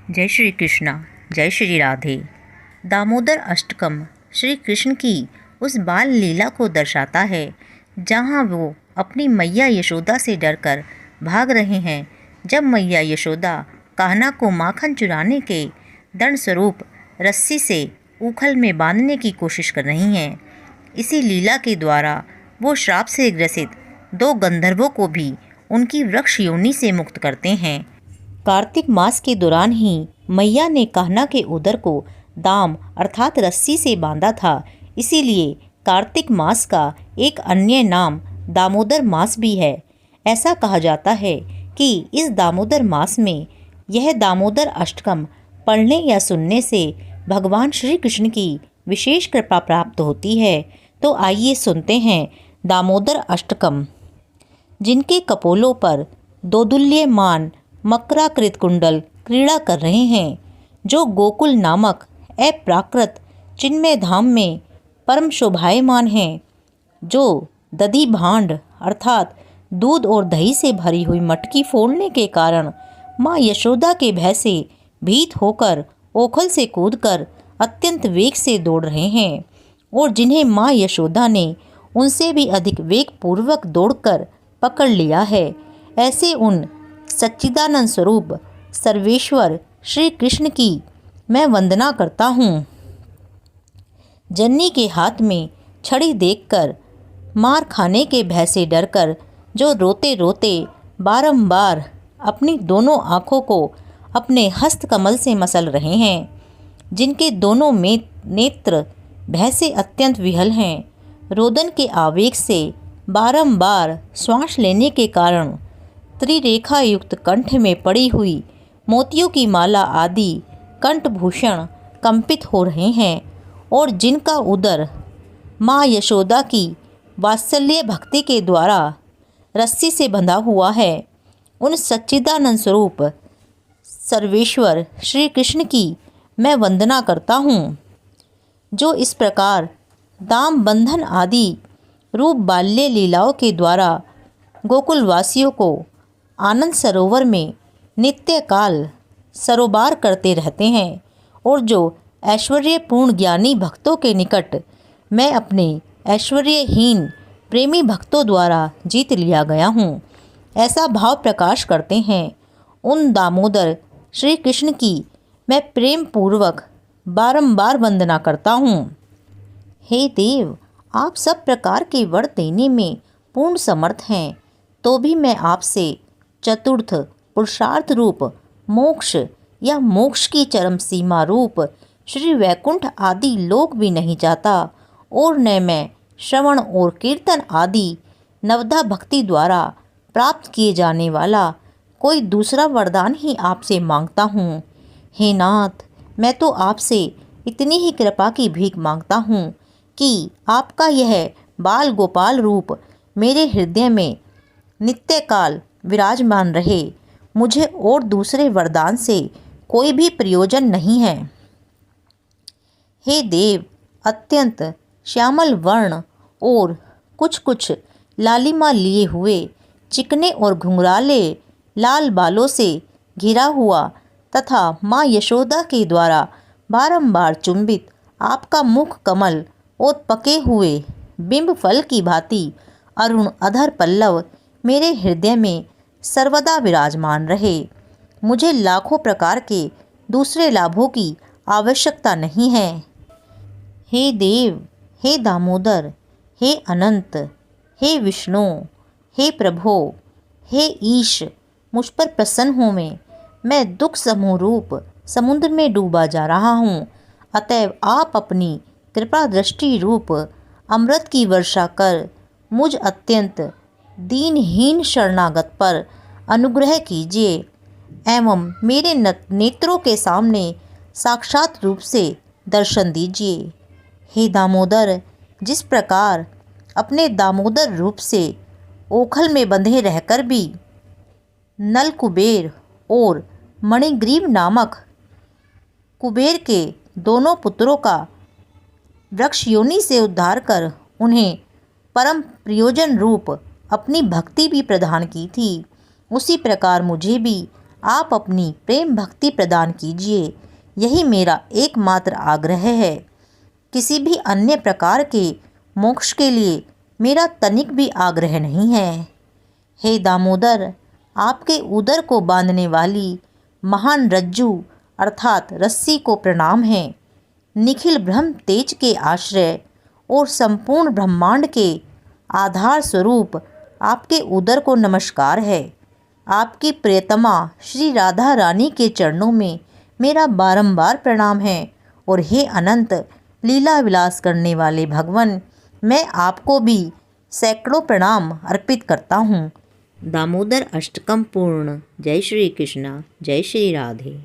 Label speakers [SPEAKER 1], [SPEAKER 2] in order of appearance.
[SPEAKER 1] जय श्री कृष्णा, जय श्री राधे। दामोदर अष्टकम श्री कृष्ण की उस बाल लीला को दर्शाता है जहाँ वो अपनी मैया यशोदा से डरकर भाग रहे हैं। जब मैया यशोदा कान्हा को माखन चुराने के दंड स्वरूप रस्सी से उखल में बांधने की कोशिश कर रही हैं। इसी लीला के द्वारा वो श्राप से ग्रसित दो गंधर्वों को भी उनकी वृक्ष योनि से मुक्त करते हैं। कार्तिक मास के दौरान ही मैया ने कान्हा के उदर को दाम अर्थात रस्सी से बांधा था। इसीलिए कार्तिक मास का एक अन्य नाम दामोदर मास भी है। ऐसा कहा जाता है कि इस दामोदर मास में यह दामोदर अष्टकम पढ़ने या सुनने से भगवान श्री कृष्ण की विशेष कृपा प्राप्त होती है। तो आइए सुनते हैं दामोदर अष्टकम। जिनके कपोलों पर दोदुल्यमान मकराकृत कुंडल क्रीड़ा कर रहे हैं, जो गोकुल नामक अप्राकृत चिन्मय धाम में परम शोभायमान हैं, जो दधी भांड अर्थात दूध और दही से भरी हुई मटकी फोड़ने के कारण माँ यशोदा के भय से भीत होकर ओखल से कूदकर अत्यंत वेग से दौड़ रहे हैं, और जिन्हें माँ यशोदा ने उनसे भी अधिक वेग पूर्वक दौड़कर पकड़ लिया है। ऐसे उन सच्चिदानंद स्वरूप सर्वेश्वर श्री कृष्ण की मैं वंदना करता हूँ। जन्नी के हाथ में छड़ी देखकर मार खाने के भय से डरकर जो रोते रोते बारंबार अपनी दोनों आँखों को अपने हस्त कमल से मसल रहे हैं, जिनके दोनों में नेत्र भय से अत्यंत विहल हैं, रोदन के आवेग से बारंबार श्वास लेने के कारण त्रिरेखा युक्त कंठ में पड़ी हुई मोतियों की माला आदि कंठभूषण कंपित हो रहे हैं, और जिनका उदर माँ यशोदा की वात्सल्य भक्ति के द्वारा रस्सी से बंधा हुआ है, उन सच्चिदानंद स्वरूप सर्वेश्वर श्री कृष्ण की मैं वंदना करता हूँ, जो इस प्रकार दाम बंधन आदि रूप बाल्य लीलाओं के द्वारा गोकुलवासियों को आनंद सरोवर में नित्य काल सरोबार करते रहते हैं, और जो ऐश्वर्यपूर्ण ज्ञानी भक्तों के निकट मैं अपने ऐश्वर्यहीन प्रेमी भक्तों द्वारा जीत लिया गया हूँ, ऐसा भाव प्रकाश करते हैं। उन दामोदर श्री कृष्ण की मैं प्रेम पूर्वक बारंबार वंदना करता हूँ। हे देव, आप सब प्रकार के वर देने में पूर्ण समर्थ हैं, तो भी मैं आपसे चतुर्थ पुरुषार्थ रूप मोक्ष या मोक्ष की चरम सीमा रूप श्री वैकुंठ आदि लोक भी नहीं चाहता, और न मैं श्रवण और कीर्तन आदि नवधा भक्ति द्वारा प्राप्त किए जाने वाला कोई दूसरा वरदान ही आपसे मांगता हूँ। हे नाथ, मैं तो आपसे इतनी ही कृपा की भीख मांगता हूँ कि आपका यह बाल गोपाल रूप मेरे हृदय में नित्य काल विराजमान रहे। मुझे और दूसरे वरदान से कोई भी प्रयोजन नहीं है। हे देव, अत्यंत श्यामल वर्ण और कुछ कुछ लालिमा लिए हुए चिकने और घुंघराले लाल बालों से घिरा हुआ तथा माँ यशोदा के द्वारा बारंबार चुंबित आपका मुख कमल और पके हुए बिंब फल की भांति अरुण अधर पल्लव मेरे हृदय में सर्वदा विराजमान रहे। मुझे लाखों प्रकार के दूसरे लाभों की आवश्यकता नहीं है। हे देव, हे दामोदर, हे अनंत, हे विष्णु, हे प्रभो, हे ईश, मुझ पर प्रसन्न हो। मैं दुख समूह रूप समुद्र में डूबा जा रहा हूँ, अतएव आप अपनी कृपा दृष्टि रूप अमृत की वर्षा कर मुझ अत्यंत दीनहीन शरणागत पर अनुग्रह कीजिए, एवं मेरे नेत्रों के सामने साक्षात रूप से दर्शन दीजिए। हे दामोदर, जिस प्रकार अपने दामोदर रूप से ओखल में बंधे रहकर भी नल कुबेर और मणिग्रीव नामक कुबेर के दोनों पुत्रों का वृक्ष योनि से उद्धार कर उन्हें परम प्रयोजन रूप अपनी भक्ति भी प्रदान की थी, उसी प्रकार मुझे भी आप अपनी प्रेम भक्ति प्रदान कीजिए, यही मेरा एकमात्र आग्रह है। किसी भी अन्य प्रकार के मोक्ष के लिए मेरा तनिक भी आग्रह नहीं है। हे दामोदर, आपके उदर को बांधने वाली महान रज्जू अर्थात रस्सी को प्रणाम है। निखिल ब्रह्म तेज के आश्रय और संपूर्ण ब्रह्मांड के आधार स्वरूप आपके उदर को नमस्कार है। आपकी प्रियतमा श्री राधा रानी के चरणों में मेरा बारंबार प्रणाम है। और हे अनंत लीला विलास करने वाले भगवान, मैं आपको भी सैकड़ों प्रणाम अर्पित करता हूँ। दामोदर अष्टकम पूर्ण। जय श्री कृष्णा, जय श्री राधे।